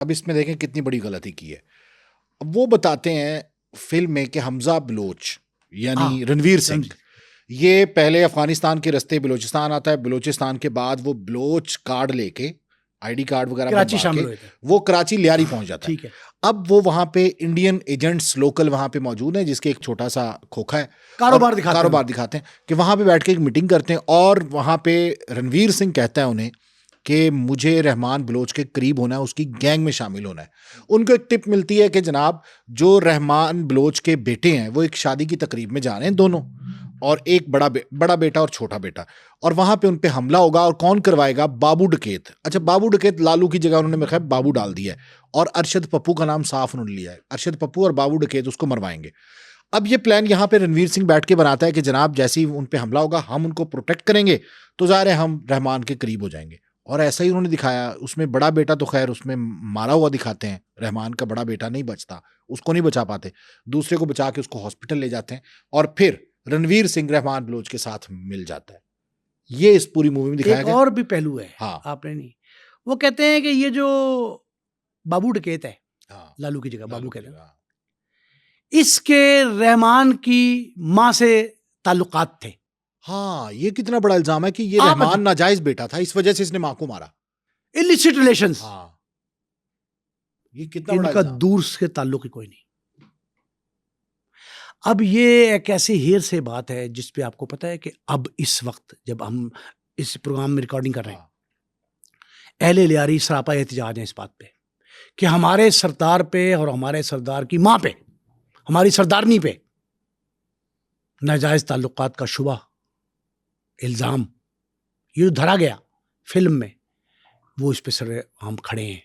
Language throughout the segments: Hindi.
अब इसमें देखें कितनी बड़ी गलती की है। अब वो बताते हैं फिल्म में कि हमजा बलोच यानी रणवीर सिंह, ये पहले अफगानिस्तान के रास्ते बलोचिस्तान आता है, बलोचिस्तान के बाद वो बलोच कार्ड लेके आईडी कार्ड वगैरह कराची बनवा शामिल के हुए थे। वो कराची लियारी पहुंच जाता है। ठीक है। अब वो वहां पे इंडियन एजेंट्स लोकल वहां पे मौजूद हैं, जिसके एक छोटा सा खोखा है, कारोबार दिखाते हैं कि वहां पे बैठ के एक मीटिंग करते हैं, और वहां पे रणवीर सिंह कहता है उन्हें कि मुझे रहमान बलोच के करीब होना है, उसकी गैंग में शामिल होना है। उनको एक टिप मिलती है कि जनाब जो रहमान बलोच के बेटे हैं वो एक शादी की तकरीब में जा रहे हैं दोनों, और एक बड़ा बेटा और छोटा बेटा, और वहां पे उन पे हमला होगा। और कौन करवाएगा? बाबू डकैत। अच्छा, बाबू डकैत लालू की जगह उन्होंने मेरे ख्याल बाबू डाल दिया है, और अरशद पप्पू का नाम साफ उन्होंने लिया है। अरशद पप्पू और बाबू डकैत उसको मरवाएंगे। अब ये प्लान यहाँ पे रणवीर सिंह बैठ के बनाता है कि जनाब जैसे ही उन पे हमला होगा हम उनको प्रोटेक्ट करेंगे, तो ज़ाहिर है हम रहमान के करीब हो जाएंगे। और ऐसा ही उन्होंने दिखाया। उसमें बड़ा बेटा तो खैर उसमें मारा हुआ दिखाते हैं, रहमान का बड़ा बेटा नहीं बचता, उसको नहीं बचा पाते, दूसरे को बचा के उसको हॉस्पिटल ले जाते हैं, और फिर रणवीर सिंह रहमान बलोच के साथ मिल जाता है। ये इस पूरी मूवी में दिखाया गया। और भी पहलू है। हाँ, आपने नहीं, वो कहते हैं कि ये जो बाबू डकैत है, हाँ, लालू की जगह बाबू कहते हैं, हाँ। इसके रहमान की माँ से ताल्लुकात थे। हाँ, ये कितना बड़ा इल्जाम है कि ये आप रहमान नाजायज बेटा था, इस वजह से इसने माँ को मारा। Illicit relations. हाँ, ये कितना बड़ा इनका इल्जाम। दूर से ताल्लुक ही कोई नहीं। अब ये एक ऐसी हेर से बात है जिस पे आपको पता है कि अब इस वक्त जब हम इस प्रोग्राम में रिकॉर्डिंग कर रहे हैं, अहले लियारी सरापा एहतिजाज है इस बात पे कि हमारे सरदार पे और हमारे सरदार की माँ पे, हमारी सरदारनी पे नाजायज ताल्लुकात का शुबा, इल्ज़ाम ये जो धरा गया फिल्म में, वो इस पे सर हम खड़े हैं,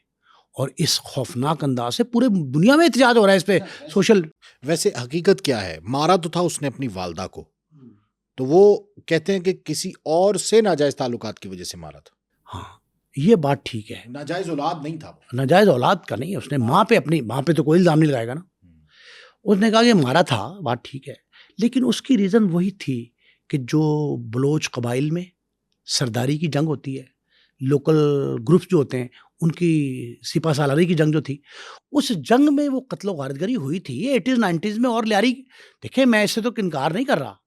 और इस खौफनाक अंदाज से पूरे दुनिया में एहतिजाज हो रहा है इस पे सोशल। वैसे हकीकत क्या है? मारा तो था उसने अपनी वालदा को, तो वो कहते हैं कि किसी और से नाजायज ताल्लुकात की वजह से मारा था। हाँ, ये बात ठीक है। नाजायज औलाद नहीं था वो। नाजायज औलाद का नहीं, उसने माँ पे, अपनी माँ पे तो कोई इल्ज़ाम नहीं लगाएगा ना। उसने कहा कि मारा था, बात ठीक है, लेकिन उसकी रीज़न वही थी कि जो बलोच कबाइल में सरदारी की जंग होती है, लोकल ग्रुप्स जो होते हैं उनकी सिपा सालारी की जंग जो थी, उस जंग में वो कत्लो गारतगरी हुई थी 80s 90s में। और लियारी, देखिए मैं इससे तो इनकार नहीं कर रहा,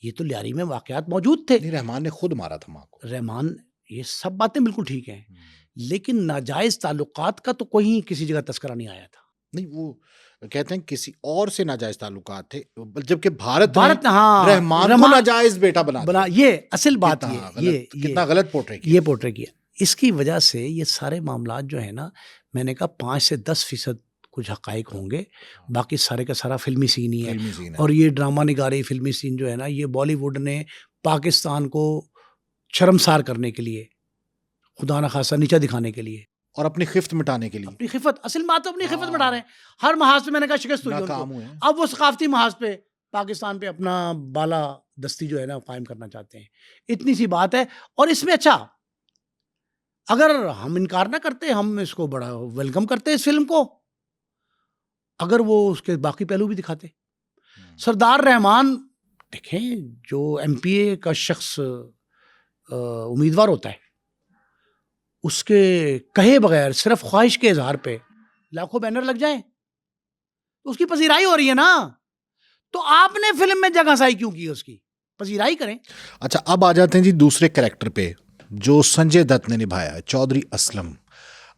ये तो लियारी में वाकयात मौजूद थे। नहीं, रहमान ने खुद मारा था माँ को। रहमान, ये सब बातें बिल्कुल ठीक हैं, लेकिन नाजायज ताल्लुकात का तो कोई किसी जगह तस्करा नहीं आया था। नहीं, वो कहते हैं किसी और से नाजायज ताल्लुकात थे, जबकि भारत ने हाँ रहमान को नाजायज बेटा बना दिया। ये असल बात कितना गलत पोर्ट्रे किया। ये पोर्ट्रे किया। इसकी वजह से ये सारे मामलात जो है ना, मैंने कहा 5 से 10% कुछ हकाइक होंगे, बाकी सारे का सारा फिल्मी सीन ही है। और ये ड्रामा निगारी फिल्मी सीन जो है ना, ये बॉलीवुड ने पाकिस्तान को शर्मसार करने के लिए, खुदा न खासा नीचा दिखाने के लिए, और अपनी खिफ्त मिटाने के लिए, अपनी खिफत, असल बात तो अपनी खिफत मिटा रहे हैं। हर महाज पे मैंने कहा शिकस्त हुई है। अब वो सकाफती महाज पे पाकिस्तान पे अपना बाला दस्ती जो है ना कायम करना चाहते हैं। इतनी सी बात है। और इसमें अच्छा, अगर हम इनकार ना करते, हम इसको बड़ा वेलकम करते इस फिल्म को, अगर वो उसके बाकी पहलू भी दिखाते। सरदार रहमान, देखें जो एमपीए का शख्स उम्मीदवार होता है, उसके कहे बगैर सिर्फ ख्वाहिश के इजहार पे लाखों बैनर लग जाएं, तो उसकी पजीराई हो रही है ना। तो आपने फिल्म में जगहसाई क्यों की? उसकी पजीराई करें। अच्छा, अब आ जाते हैं जी दूसरे कैरेक्टर पे जो संजय दत्त ने निभाया है, चौधरी असलम।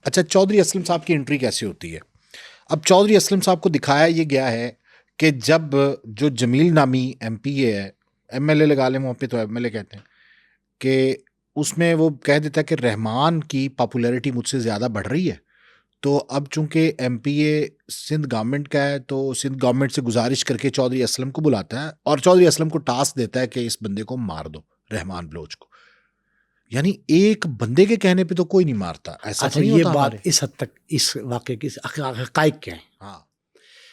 अच्छा, चौधरी असलम साहब की एंट्री कैसी होती है? अब चौधरी असलम साहब को दिखाया ये गया है कि जब जो जमील नामी एमपीए है, एमएलए लगा लें, वहाँ पे तो एमएलए कहते हैं, कि उसमें वो कह देता है कि रहमान की पॉपुलैरिटी मुझसे ज़्यादा बढ़ रही है, तो अब चूंकि एमपीए सिंध गवर्नमेंट का है, तो सिंध गवर्नमेंट से गुजारिश करके चौधरी असलम को बुलाता है, और चौधरी असलम को टास्क देता है कि इस बंदे को मार दो, रहमान बलोच को। यानी एक बंदे के कहने पे तो कोई नहीं मारता, ऐसा अच्छा, नहीं ये होता बात हमारे। इस हद तक इस वाकये की हकायक क्या है? हाँ,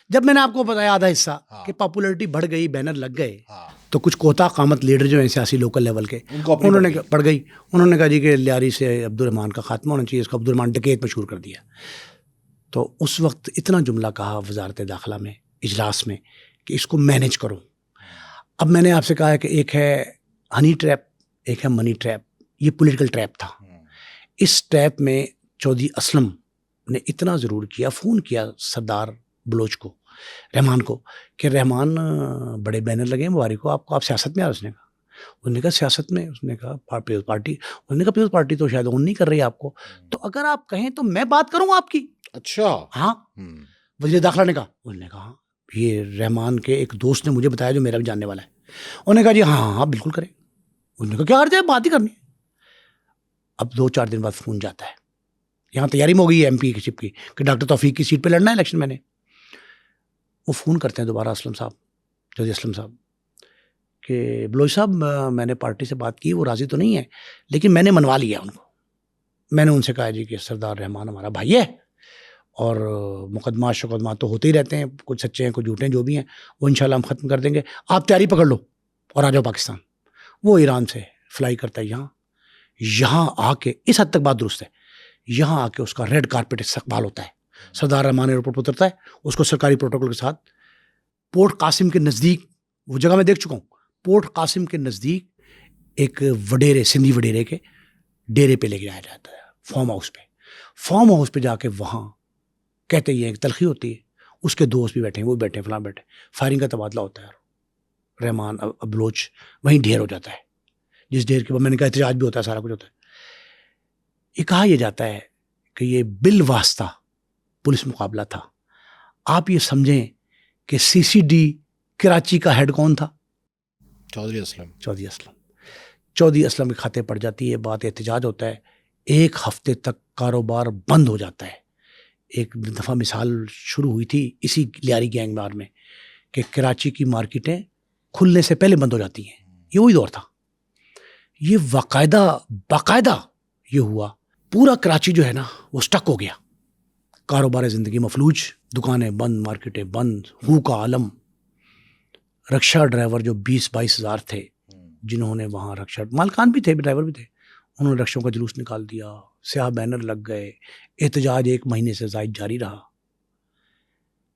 जब मैंने आपको बताया आधा हिस्सा कि पॉपुलैरिटी बढ़ गई, बैनर लग गए, तो कुछ कोता कामत लीडर जो हैं सियासी लोकल लेवल के, उन्होंने बढ़ गई, उन्होंने कहा जी कि लियारी से अब्दुर्रहमान का खात्मा होना चाहिए, इसको अब्दुर्रहमान डकैत मशहूर कर दिया। तो उस वक्त इतना जुमला कहा वजारत दाखिला में इजलास में कि इसको मैनेज करो। अब मैंने आपसे कहा है कि एक है हनी ट्रैप, एक है मनी ट्रैप। ये पॉलिटिकल ट्रैप था। इस ट्रैप में चौधरी असलम ने इतना ज़रूर किया, फ़ोन किया सरदार बलोच को, रहमान को, कि रहमान बड़े बैनर लगे हैं मुबारक को, आप सियासत में आ। उसने कहा सियासत में? उसने कहा पीपल्स पार्टी। उसने कहा पीपल्स पार्टी तो शायद ऑन नहीं कर रही आपको, तो अगर आप कहें तो मैं बात करूँ आपकी। अच्छा। हाँ। वज़ीर दाखिला ने कहा। उसने कहा हाँ, ये रहमान के एक दोस्त ने मुझे बताया जो मेरा भी जानने वाला है। उन्होंने कहा जी हाँ हाँ बिल्कुल करें। उन्होंने कहा क्या अर्ज है, बात ही करनी है। अब 2-4 दिन बाद फ़ोन जाता है, यहाँ तैयारी में हो गई है MP की शिप की कि डॉक्टर तौफीक की सीट पे लड़ना है इलेक्शन मैंने। वो फ़ोन करते हैं दोबारा असलम साहब, चौधरी असलम साहब, कि बलोच साहब मैंने पार्टी से बात की, वो राज़ी तो नहीं है, लेकिन मैंने मनवा लिया उनको। मैंने उनसे कहा जी कि सरदार रहमान हमारा भाई है और मुकदमा शुकदमा तो होते ही रहते हैं, कुछ सच्चे हैं कुछ झूठे हैं, जो भी हैं वो इंशाल्लाह हम ख़त्म कर देंगे, आप तैयारी पकड़ लो और आ जाओ पाकिस्तान। वो ईरान से फ्लाई करता है यहाँ आके, इस हद तक बात दुरुस्त है, यहाँ आके उसका रेड कारपेट इस्तकबाल होता है। सरदार रहमान एयरपोर्ट पर उतरता है, उसको सरकारी प्रोटोकॉल के साथ पोर्ट कासिम के नज़दीक, वो जगह मैं देख चुका हूँ, पोर्ट कासिम के नज़दीक एक वडेरे, सिंधी वडेरे के डेरे पे लेके जाया जाता है, फार्म हाउस पे जाके वहाँ कहते ही एक तलखी होती है, उसके दोस्त भी बैठे हैं, वो बैठे हैं, फलां बैठे, फायरिंग का तबादला होता है। रहमान बलोच वहीं ढेर हो जाता है, जिस ढेर के बाद मैंने कहा एहतजाज भी होता है, सारा कुछ होता है। ये कहा यह जाता है कि ये बिल वास्ता पुलिस मुकाबला था। आप ये समझें कि CCD कराची का हेड कौन था? चौधरी असलम के खाते पड़ जाती है बात, एहतजाज होता है, 1 हफ्ते तक कारोबार बंद हो जाता है। एक दफ़ा मिसाल शुरू हुई थी इसी लियारी गैंग वार में कि कराची की मार्केटें खुलने से पहले बंद हो जाती हैं, ये वही दौर था। ये बाकायदा ये हुआ, पूरा कराची जो है ना वो स्टक हो गया, कारोबार ज़िंदगी मफलूज, दुकानें बंद, मार्केटें बंद, हूँ का आलम। रक्षा ड्राइवर जो 20-22 हज़ार थे, जिन्होंने वहाँ रक्षा, मालकान भी थे, ड्राइवर भी थे, उन्होंने रक्षों का जुलूस निकाल दिया, स्याह बैनर लग गए, एहतजाज 1 महीने से ज़ायद जारी रहा।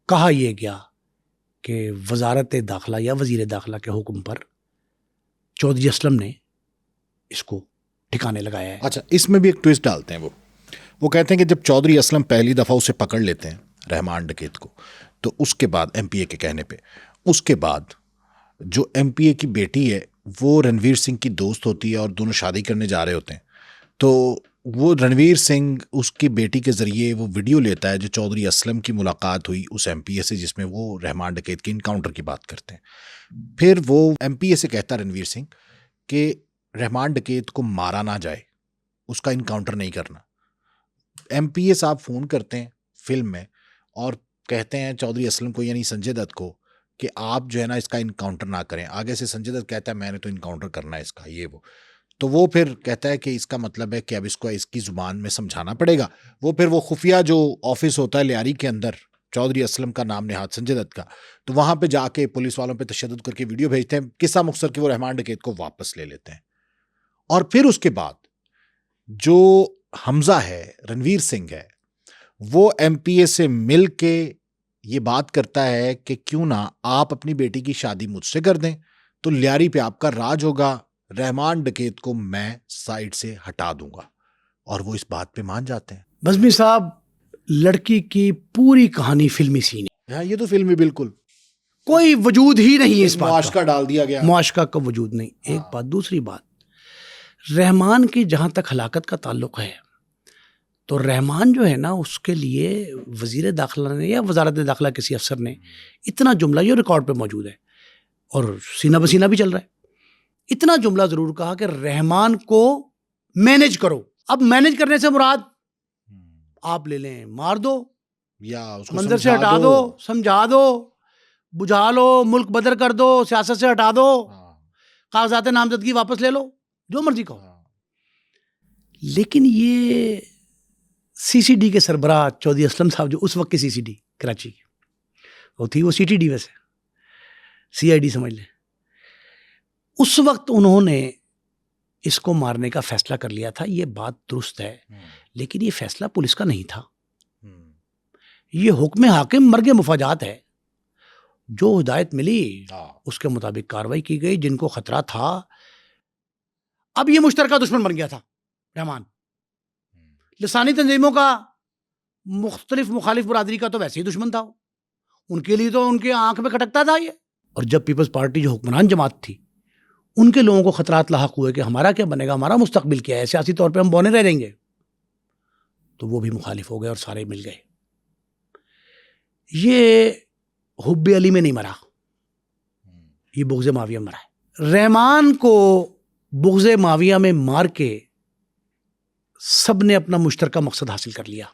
कहा यह गया कि वजारत दाखिला या वज़ीर दाखिला के हुक्म पर चौधरी असलम ने इसको ठिकाने लगाया है। अच्छा, इसमें भी एक ट्विस्ट डालते हैं। वो कहते हैं कि जब चौधरी असलम पहली दफ़ा उसे पकड़ लेते हैं, रहमान डकैत को, तो उसके बाद MPA के कहने पे, उसके बाद जो MPA की बेटी है वो रणवीर सिंह की दोस्त होती है और दोनों शादी करने जा रहे होते हैं, तो वो रणवीर सिंह उसकी बेटी के ज़रिए वो वीडियो लेता है जो चौधरी असलम की मुलाकात हुई उस MPA से, जिसमें वो रहमान डकैत के इनकाउंटर की बात करते हैं। फिर वो MPA से कहता है रणवीर सिंह कि रहमान डकैत को मारा ना जाए, उसका इनकाउंटर नहीं करना। MPA साहब फ़ोन करते हैं फिल्म में और कहते हैं चौधरी असलम को, यानी संजय दत्त को, कि आप जो है ना इसका इनकाउंटर ना करें। आगे से संजय दत्त कहता है मैंने तो इनकाउंटर करना है इसका, ये वो। तो वो फिर कहता है कि इसका मतलब है कि अब इसको इसकी ज़ुबान में समझाना पड़ेगा। वो फिर वो खुफिया जो ऑफिस होता है लियारी के अंदर, चौधरी असलम का नाम नेहाद संजय दत्त का, तो वहाँ पे जाके पुलिस वालों पे तशद्दुद करके वीडियो भेजते हैं, किस्सा मुख्तसर कि वो रहमान डकैत को वापस ले लेते हैं। और फिर उसके बाद जो हमजा है, रणवीर सिंह है, वो MPA से मिल के ये बात करता है कि क्यों ना आप अपनी बेटी की शादी मुझसे कर दें, तो लियारी पे आपका राज होगा, रहमान डकैत को मैं साइड से हटा दूंगा। और वो इस बात पे मान जाते हैं। बज़मी साहब, लड़की की पूरी कहानी फिल्मी सीन है। हाँ, ये तो फिल्मी, बिल्कुल कोई वजूद ही नहीं है इस बात मुआशका डाल दिया गया, मुआशका का वजूद नहीं। एक बात, दूसरी बात, रहमान की जहाँ तक हलाकत का ताल्लुक है, तो रहमान जो है ना, उसके लिए वज़ीर दाखिला ने या वजारत दाखिला किसी अफसर ने इतना जुमला, ये रिकॉर्ड पे मौजूद है और सीना बसीना भी चल रहा है, इतना जुमला ज़रूर कहा कि रहमान को मैनेज करो। अब मैनेज करने से मुराद आप ले लें, मार दो या उसको मंजर से हटा दो, समझा दो, बुझा लो, मुल्क बदर कर दो, सियासत से हटा दो, कागजात नामजदगी वापस ले लो, जो मर्जी कहो। लेकिन ये CCD के सरबराह चौधरी असलम साहब, जो उस वक्त की CCD कराची की वो थी, वो CTD वैसे CID समझ लें, उस वक्त उन्होंने इसको मारने का फैसला कर लिया था। ये बात दुरुस्त है, लेकिन ये फैसला पुलिस का नहीं था, ये हुक्म हाकिम मर्ग मुफाजात है। जो हिदायत मिली उसके मुताबिक कार्रवाई की गई, जिनको खतरा था। अब ये मुश्तरका दुश्मन बन गया था रहमान। लिसानी तंजीमों का मुख्तलिफ मुखालिफ बरादरी का तो वैसे ही दुश्मन था वो। उनके लिए तो उनके आंख में खटकता था ये। और जब पीपल्स पार्टी जो हुक्मरान जमात थी, उनके लोगों को खतरात लाहक हुए कि हमारा क्या बनेगा, हमारा मुस्तकबिल क्या है, सियासी तौर पे हम बौने रह जाएंगे, तो वो भी मुखालिफ हो गए और सारे मिल गए। ये हुब्बे अली में नहीं मरा, ये बुग़्ज़े माविया में मरा है। रहमान को बुग़्ज़े माविया में मार के सब ने अपना मुश्तरका मकसद हासिल कर लिया।